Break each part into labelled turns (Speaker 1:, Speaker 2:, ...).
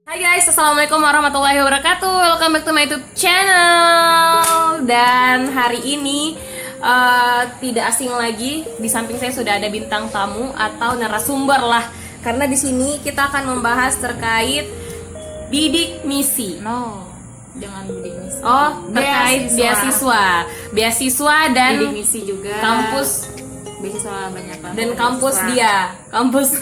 Speaker 1: Hai guys, assalamualaikum warahmatullahi wabarakatuh. Welcome back to my YouTube channel. Dan hari ini tidak asing lagi, di samping saya sudah ada bintang tamu atau narasumber lah. Karena di sini kita akan membahas terkait bidik misi.
Speaker 2: No, jangan bidik misi.
Speaker 1: Oh, terkait beasiswa dan
Speaker 2: Bidik misi juga.
Speaker 1: kampus
Speaker 2: Beasiswa banyak banget.
Speaker 1: dan kampus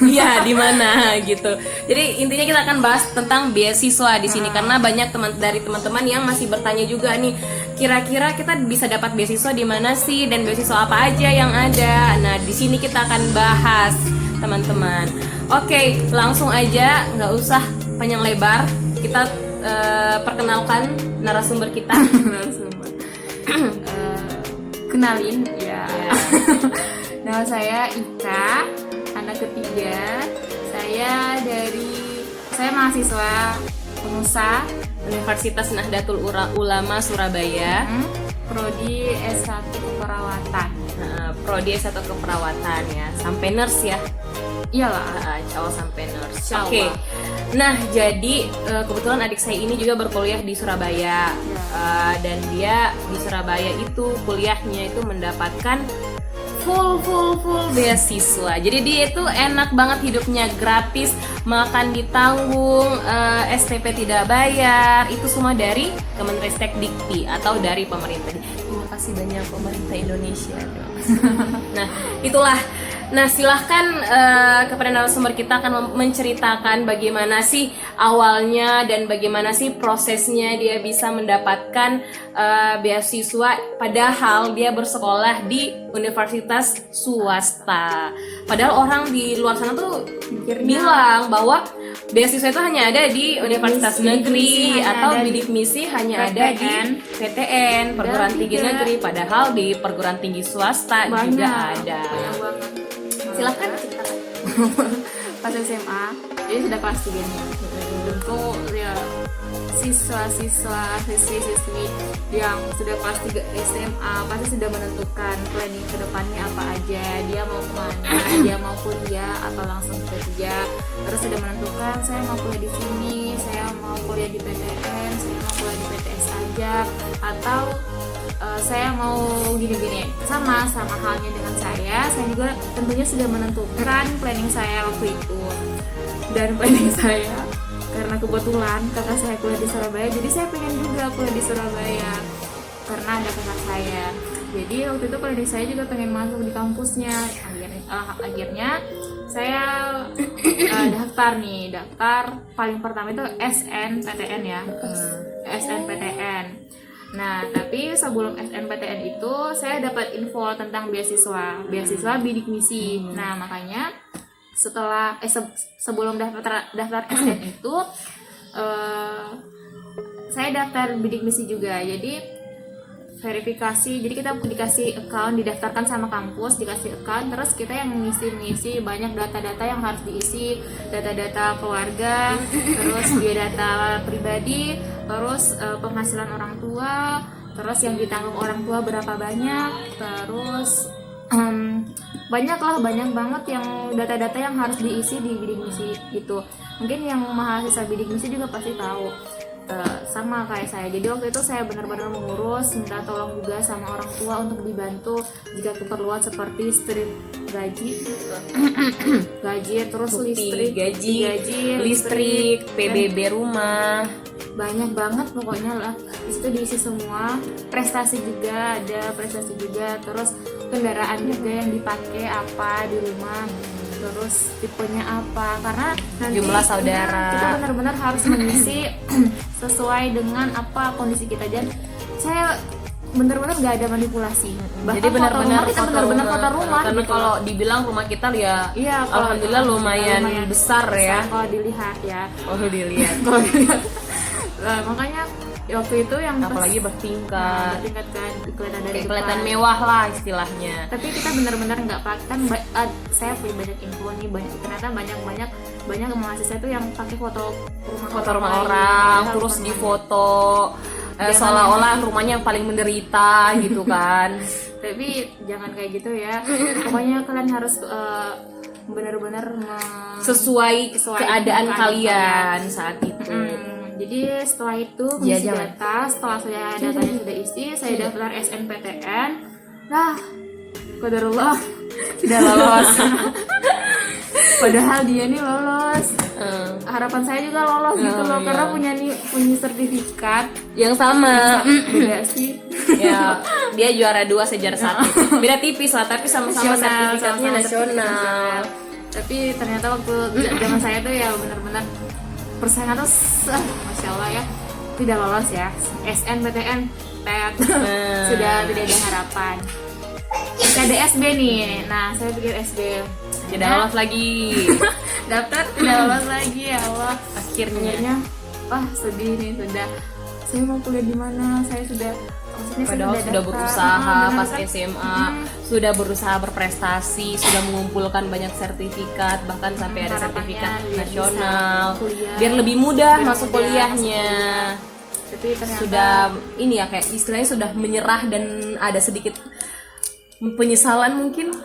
Speaker 1: dia di mana gitu. Jadi intinya kita akan bahas tentang beasiswa di sini karena banyak teman-teman yang masih bertanya juga nih, kira-kira kita bisa dapat beasiswa di mana sih dan beasiswa apa aja yang ada. Nah, di sini kita akan bahas teman-teman. Oke, langsung aja, nggak usah panjang lebar. Kita perkenalkan narasumber kita.
Speaker 2: Kenalin ya. Nama saya Ika, anak ketiga. Saya mahasiswa Unusa,
Speaker 1: Universitas Nahdlatul Ulama Surabaya.
Speaker 2: Prodi S1 Keperawatan.
Speaker 1: Nah, prodi S1 keperawatan ya, sampai nurse ya.
Speaker 2: Iyalah.
Speaker 1: Cowok sampai nurse.
Speaker 2: Insya
Speaker 1: Oke.
Speaker 2: Allah.
Speaker 1: Nah, jadi kebetulan adik saya ini juga berkuliah di Surabaya. Dan dia di Surabaya itu kuliahnya itu mendapatkan full beasiswa. Jadi dia itu enak banget hidupnya, gratis, makan ditanggung, SPP tidak bayar. Itu semua dari Kemenristek Dikti atau dari pemerintah. Terima kasih banyak pemerintah Indonesia. Nah, itulah. Nah, silahkan kepada narasumber kita akan menceritakan bagaimana sih awalnya dan bagaimana sih prosesnya dia bisa mendapatkan beasiswa padahal dia bersekolah di universitas swasta. Padahal orang di luar sana tuh bilang bahwa beasiswa itu hanya ada di universitas negeri atau bidik misi hanya ada di PTN, perguruan tinggi negeri, padahal di perguruan tinggi swasta juga ada.
Speaker 2: Banyak banget.
Speaker 1: Silahkan.
Speaker 2: Pas SMA, jadi sudah kelas 3 nih. Tentu ya siswa-siswi yang sudah kelas 3 SMA pasti sudah menentukan planning ke depannya apa aja. Dia mau kemana, dia mau kuliah atau langsung kerja. Terus sudah menentukan saya mau kuliah di sini, saya mau kuliah di PTN, saya mau kuliah di PTS aja, atau saya mau gini-gini. Sama halnya dengan saya juga tentunya sudah menentukan planning saya waktu itu. Dan planning saya, karena kebetulan kakak saya kuliah di Surabaya, jadi saya pengen juga kuliah di Surabaya karena ada kakak saya. Jadi waktu itu planning saya juga pengen masuk di kampusnya. Akhirnya saya daftar paling pertama itu SNPTN ya. SNPTN. Nah, tapi sebelum SNPTN itu saya dapat info tentang beasiswa bidik misi. Nah, makanya setelah sebelum daftar SN itu saya daftar bidik misi juga. Jadi verifikasi, jadi kita dikasih account, didaftarkan sama kampus, dikasih account, terus kita yang mengisi banyak data-data yang harus diisi, data-data keluarga, terus biodata pribadi, terus penghasilan orang tua, terus yang ditanggung orang tua berapa banyak, terus banyak banget yang data-data yang harus diisi di bidik misi itu. Mungkin yang mahasiswa bidik misi juga pasti tahu. Sama kayak saya. Jadi waktu itu saya benar-benar mengurus, minta tolong juga sama orang tua untuk dibantu jika keperluan seperti gaji, terus listrik, PBB rumah, banyak banget pokoknya lah. Di situ diisi semua. Prestasi juga ada, terus kendaraan juga yang dipakai apa di rumah, terus tipenya apa, karena nanti
Speaker 1: jumlah saudara
Speaker 2: kita benar-benar harus mengisi sesuai dengan apa kondisi kita. Dan saya benar-benar nggak ada manipulasi.
Speaker 1: Jadi benar-benar
Speaker 2: foto rumah
Speaker 1: karena
Speaker 2: gitu.
Speaker 1: kalau dibilang rumah kita ya,
Speaker 2: Iya,
Speaker 1: alhamdulillah lumayan besar ya.
Speaker 2: kalau dilihat ya.
Speaker 1: Kalau dilihat.
Speaker 2: Makanya waktu itu yang
Speaker 1: apalagi bertingkat,
Speaker 2: kan kelihatan dari
Speaker 1: kelihatan
Speaker 2: depan.
Speaker 1: mewah lah istilahnya.
Speaker 2: Tapi kita benar-benar nggak pakai kan. Saya punya banyak info nih, ternyata banyak mahasiswa itu yang pakai foto rumah
Speaker 1: orang, terus di foto seolah-olah rumahnya yang paling menderita gitu kan.
Speaker 2: Tapi jangan kayak gitu ya. Pokoknya kalian harus benar-benar
Speaker 1: sesuai keadaan kalian saat itu.
Speaker 2: Jadi setelah itu
Speaker 1: Iya,
Speaker 2: mengisi
Speaker 1: jangan.
Speaker 2: data, setelah saya datanya sudah isi, saya daftar SNPTN. Nah, qadarullah tidak lolos. Padahal dia nih lolos. Harapan saya juga lolos gitu loh,
Speaker 1: iya.
Speaker 2: karena punya sertifikat.
Speaker 1: Yang sama.
Speaker 2: Beda sih.
Speaker 1: Ya, dia juara 2 sejarah 1. Beda tipis lah, tapi sama-sama
Speaker 2: Nasional,
Speaker 1: sertifikatnya
Speaker 2: sama-sama
Speaker 1: nasional.
Speaker 2: Tapi ternyata waktu zaman saya tuh ya benar-benar persaingan tuh masya Allah ya, tidak lolos ya. SNPTN tet sudah tidak ada harapan. Ada SB nih, nah saya pikir SB
Speaker 1: Tidak lolos lagi.
Speaker 2: daftar tidak lolos lagi, ya Allah.
Speaker 1: Akhirnya.
Speaker 2: Wah sedih nih, sudah saya mau kuliah di mana, saya sudah maksudnya saya
Speaker 1: Padahal sudah
Speaker 2: daftar.
Speaker 1: berusaha
Speaker 2: benar
Speaker 1: pas
Speaker 2: kan?
Speaker 1: SMA, sudah berusaha berprestasi, sudah mengumpulkan banyak sertifikat, bahkan sampai ada
Speaker 2: Harapannya
Speaker 1: sertifikat
Speaker 2: biar
Speaker 1: nasional,
Speaker 2: bisa kuliah.
Speaker 1: biar lebih mudah
Speaker 2: Biar
Speaker 1: masuk
Speaker 2: mudah
Speaker 1: kuliahnya.
Speaker 2: Tapi ternyata
Speaker 1: Sudah ini ya kayak istilahnya sudah menyerah dan ada sedikit penyesalan mungkin.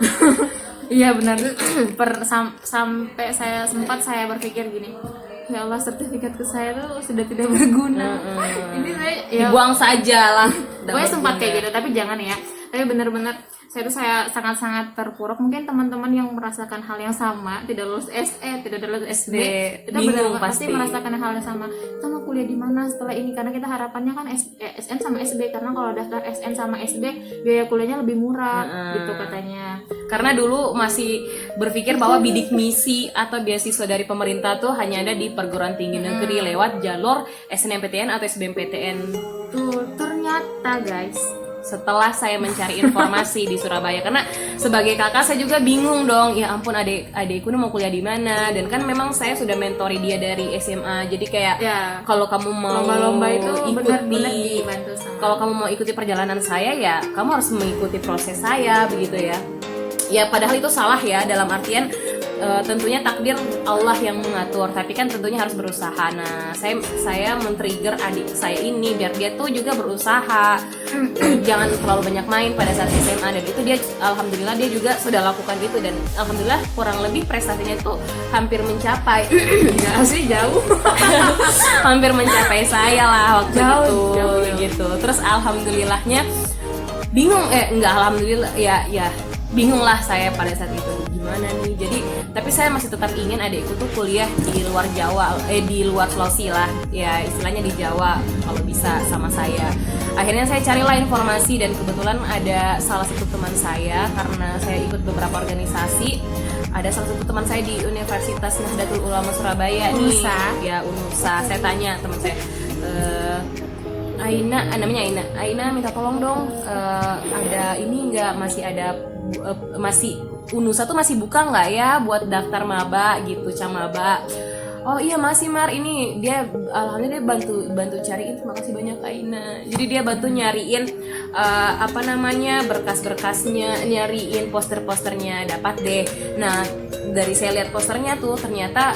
Speaker 2: iya benar. Sampai saya berpikir gini, ya Allah sertifikatku saya tuh sudah tidak berguna. Ini saya ya,
Speaker 1: Dibuang saja lah.
Speaker 2: pokoknya sempat kayak gitu, tapi jangan ya. Tapi benar-benar saya sangat-sangat terpuruk. Mungkin teman-teman yang merasakan hal yang sama, tidak lulus SE, tidak lulus SD, kita
Speaker 1: bingung
Speaker 2: benar-benar pasti merasakan hal yang sama. Kita mau kuliah di mana setelah ini? Karena kita harapannya kan SN sama SB, karena kalau daftar SN sama SB biaya kuliahnya lebih murah gitu katanya.
Speaker 1: Karena dulu masih berpikir bahwa bidik misi atau beasiswa dari pemerintah tuh hanya ada di perguruan tinggi negeri lewat jalur SNMPTN atau SBMPTN.
Speaker 2: Tuh ternyata guys,
Speaker 1: Setelah saya mencari informasi di Surabaya, karena sebagai kakak saya juga bingung dong, ya ampun adikku ini mau kuliah di mana, dan kan memang saya sudah mentori dia dari SMA, jadi kayak
Speaker 2: ya
Speaker 1: kalau kamu mau
Speaker 2: lomba-lomba itu benar-benar
Speaker 1: ikuti,
Speaker 2: dibantu sama.
Speaker 1: kalau kamu mau ikuti perjalanan saya ya kamu harus mengikuti proses saya begitu ya. Ya padahal itu salah ya, dalam artian tentunya takdir Allah yang mengatur, tapi kan tentunya harus berusaha. Nah saya men-trigger adik saya ini biar dia tuh juga berusaha, jangan terlalu banyak main pada saat SMA, dan itu dia alhamdulillah dia juga sudah lakukan itu, dan alhamdulillah kurang lebih prestasinya tuh hampir mencapai
Speaker 2: Enggak sih, jauh.
Speaker 1: hampir mencapai saya lah waktu
Speaker 2: Jauh.
Speaker 1: gitu. Terus alhamdulillahnya bingung alhamdulillah ya bingung lah saya pada saat itu gimana nih. Jadi tapi saya masih tetap ingin adikku tuh kuliah di luar Jawa, di luar Sulawesi lah ya, istilahnya di Jawa kalau bisa sama saya. Akhirnya saya carilah informasi, dan kebetulan ada salah satu teman saya, karena saya ikut beberapa organisasi, ada salah satu teman saya di Universitas Nahdlatul Ulama Surabaya nih, ya UNUSA. Saya tanya teman saya, Aina, namanya Aina minta tolong dong, ada ini nggak, masih UNUSA tuh masih buka nggak ya buat daftar maba gitu, camaba. Oh iya masih Mar, ini dia alhamdulillah dia bantu cariin. Terima kasih banyak Aina. Jadi dia bantu nyariin berkas-berkasnya, nyariin poster-posternya, dapat deh. Nah dari saya lihat posternya tuh ternyata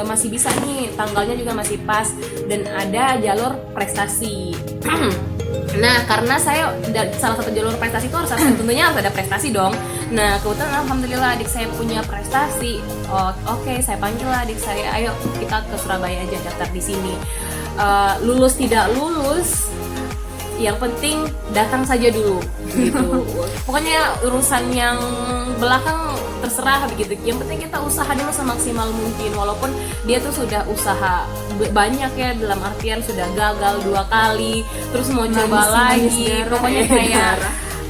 Speaker 1: masih bisa nih, tanggalnya juga masih pas, dan ada jalur prestasi. Nah karena saya salah satu jalur prestasi itu harus tentunya harus ada prestasi dong. Nah kebetulan alhamdulillah adik saya punya prestasi. Oke, saya panggil lah adik saya, ayo kita ke Surabaya aja daftar di sini. Lulus tidak lulus, yang penting datang saja dulu gitu. Pokoknya urusan yang belakang terserah begitu, yang penting kita usaha dulu semaksimal mungkin, walaupun dia tuh sudah usaha banyak ya, dalam artian sudah gagal 2 kali, terus mau coba lagi, pokoknya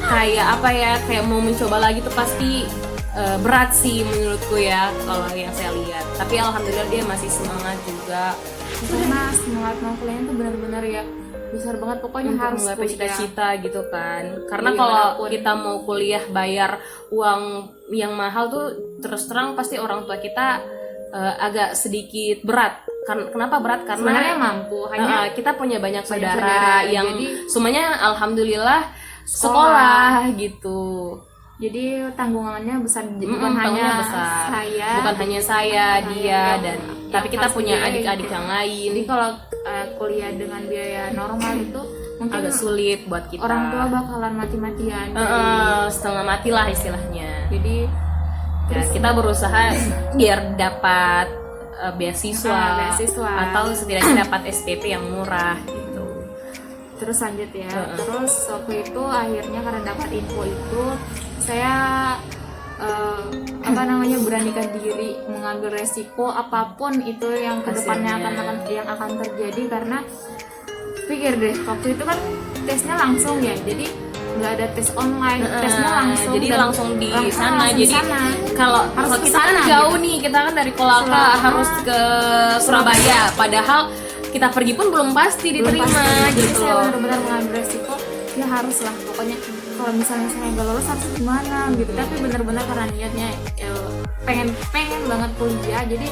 Speaker 1: kayak mau mencoba lagi tuh pasti berat sih menurutku ya kalau yang saya lihat. Tapi alhamdulillah dia masih semangat juga,
Speaker 2: Karena semangat mau kuliah itu benar-benar ya besar banget, pokoknya
Speaker 1: untuk
Speaker 2: harus
Speaker 1: menggapai
Speaker 2: kuliah.
Speaker 1: cita-cita gitu kan. Karena
Speaker 2: Iya,
Speaker 1: kalau
Speaker 2: walaupun-
Speaker 1: kita mau kuliah bayar uang yang mahal tuh terus terang pasti orang tua kita agak sedikit berat. Kenapa berat? Karena
Speaker 2: Sebenarnya mampu, hanya
Speaker 1: kita punya banyak
Speaker 2: saudara,
Speaker 1: saudara yang
Speaker 2: jadi
Speaker 1: semuanya alhamdulillah sekolah gitu.
Speaker 2: jadi tanggungannya besar, bukan
Speaker 1: Tanggungnya
Speaker 2: hanya
Speaker 1: besar.
Speaker 2: saya,
Speaker 1: Bukan hanya saya, dia, dan tapi kita
Speaker 2: harus
Speaker 1: punya
Speaker 2: biaya
Speaker 1: adik-adik
Speaker 2: gitu.
Speaker 1: yang lain.
Speaker 2: Jadi kalau kuliah dengan biaya normal itu mungkin
Speaker 1: Agak sulit buat kita.
Speaker 2: orang tua bakalan mati-matian.
Speaker 1: Setengah mati lah istilahnya.
Speaker 2: Jadi
Speaker 1: Ya, kita berusaha biar dapat beasiswa,
Speaker 2: beasiswa.
Speaker 1: atau setidaknya dapat SPP yang murah gitu.
Speaker 2: Terus lanjut ya. Terus waktu itu akhirnya karena dapat info itu saya beranikan diri mengambil resiko apapun itu yang kedepannya akan terjadi, karena pikir deh waktu itu kan tesnya langsung ya, jadi nggak ada tes online, tesnya langsung,
Speaker 1: jadi langsung di sana.
Speaker 2: langsung di
Speaker 1: Jadi
Speaker 2: sana.
Speaker 1: kalau kita kan jauh nih, kita kan dari Kolaka harus ke Surabaya, padahal kita pergi pun belum pasti diterima
Speaker 2: Jadi
Speaker 1: gitu
Speaker 2: saya
Speaker 1: loh.
Speaker 2: benar-benar mengambil resiko, ya harus lah pokoknya, kalau misalnya saya nggak lolos harus gimana gitu. Tapi benar-benar karena niatnya pengen banget kuliah, jadi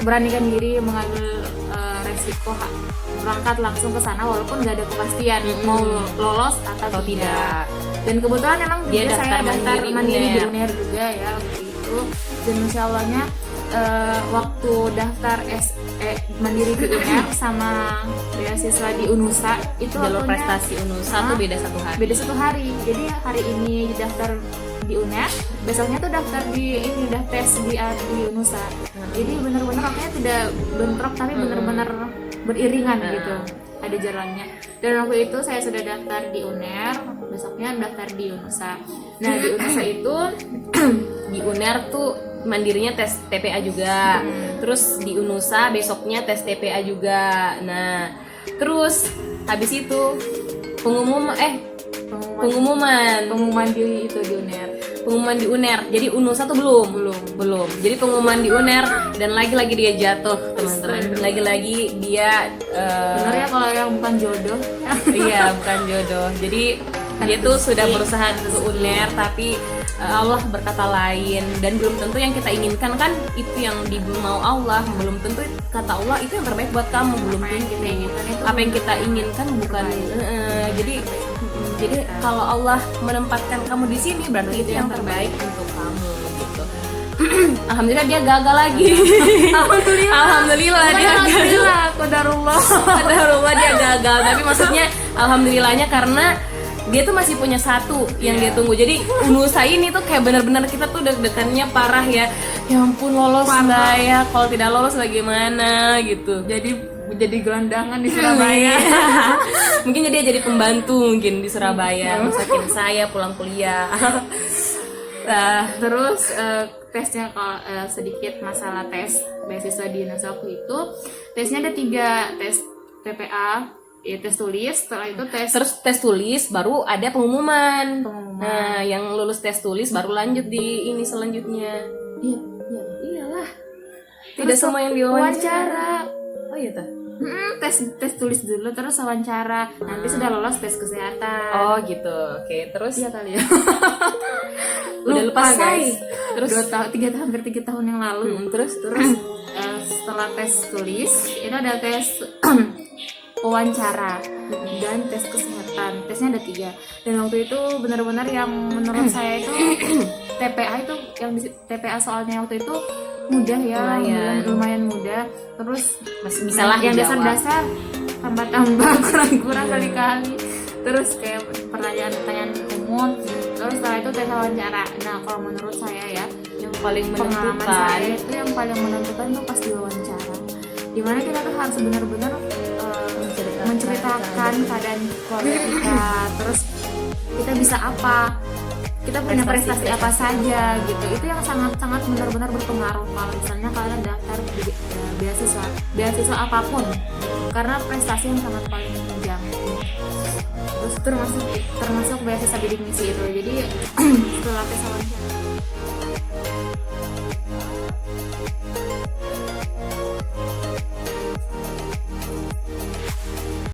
Speaker 2: beranikan diri mengambil resiko berangkat langsung ke sana walaupun nggak ada kepastian mau lolos atau tidak. Dan kebetulan emang
Speaker 1: Dia
Speaker 2: juga saya
Speaker 1: daftar
Speaker 2: daftar mandiri di
Speaker 1: UNER.
Speaker 2: UNER juga ya waktu itu. Dan insya Allahnya waktu daftar mandiri di UNER sama beasiswa di UNUSA itu
Speaker 1: Jalur
Speaker 2: waktunya
Speaker 1: prestasi UNUSA tuh beda 1 hari.
Speaker 2: beda 1 hari. Jadi hari ini daftar di UNER, besoknya tuh daftar di ini udah tes di UNUSA. Jadi benar-benar waktunya tidak bentrok tapi benar-benar beriringan gitu, ada jalannya. Dan waktu itu saya sudah daftar di UNER, besoknya daftar di UNUSA. Nah di UNUSA itu
Speaker 1: Di UNER tuh mandirinya tes TPA juga. Terus di UNUSA besoknya tes TPA juga. Nah, terus habis itu pengumuman
Speaker 2: di itu di UNER.
Speaker 1: pengumuman di UNER. Jadi UNUSA tuh belum. Jadi pengumuman di UNER dan lagi-lagi dia jatuh, teman-teman. Lagi-lagi dia
Speaker 2: Bener ya kalau yang bukan jodoh.
Speaker 1: iya, bukan jodoh. Jadi dia tuh sudah berusaha ke UNER tapi Allah berkata lain, dan belum tentu yang kita inginkan kan itu yang mau Allah, belum tentu kata Allah itu yang terbaik buat kamu, belum tentu apa yang kita inginkan bukan. Jadi kalau Allah menempatkan kamu di sini berarti itu yang terbaik untuk kamu gitu. Alhamdulillah dia gagal lagi. Alhamdulillah dia gagal. Qadarullah dia gagal. Tapi maksudnya alhamdulillahnya karena dia tuh masih punya satu yang dia tunggu. Jadi UNUSA ini tuh kayak benar-benar kita tuh deg-degannya parah ya. Ya ampun, lolos nggak ya? Kalau tidak lolos bagaimana gitu.
Speaker 2: Jadi gelandangan di Surabaya.
Speaker 1: Mungkin dia jadi pembantu mungkin di Surabaya, masakin saya pulang kuliah.
Speaker 2: Terus tesnya kalau sedikit masalah tes beasiswa di UNUSA waktu itu, tesnya ada 3 tes TPA, ya tes tulis. Setelah itu
Speaker 1: Terus tes tulis baru ada pengumuman. Nah, yang lulus tes tulis baru lanjut di ini selanjutnya. Iyalah. Tidak semua yang diwawancara. Oh iya tuh.
Speaker 2: tes tulis dulu terus wawancara, nanti sudah lolos tes kesehatan.
Speaker 1: Oh gitu. Oke, terus
Speaker 2: Iya kali ya.
Speaker 1: udah lupa guys.
Speaker 2: Terus 3 tahun yang lalu.
Speaker 1: Terus
Speaker 2: Setelah tes tulis itu ada tes wawancara dan tes kesehatan. Tesnya ada 3. Dan waktu itu benar-benar yang menurut saya itu TPA itu yang di TPA soalnya waktu itu mudah ya, lumayan mudah. Terus
Speaker 1: masih bisa lah
Speaker 2: yang
Speaker 1: dijawab.
Speaker 2: dasar-dasar tambah-tambah kurang-kurang kali-kali. Terus kayak pertanyaan-pertanyaan umum. Terus setelah itu tes wawancara. Nah kalau menurut saya ya,
Speaker 1: yang paling
Speaker 2: pengalaman
Speaker 1: menentukan
Speaker 2: saya itu yang paling menentukan tuh pas di wawancara, dimana kita tuh harus benar-benar menceritakan keadaan keluarga kita, terus kita bisa apa, kita punya prestasi apa saja gitu. Itu yang sangat-sangat benar-benar berpengaruh kalau misalnya kalian daftar beasiswa apapun, karena prestasi yang sangat paling menunjang. Terus termasuk beasiswa bidik misi itu. Jadi setelah tes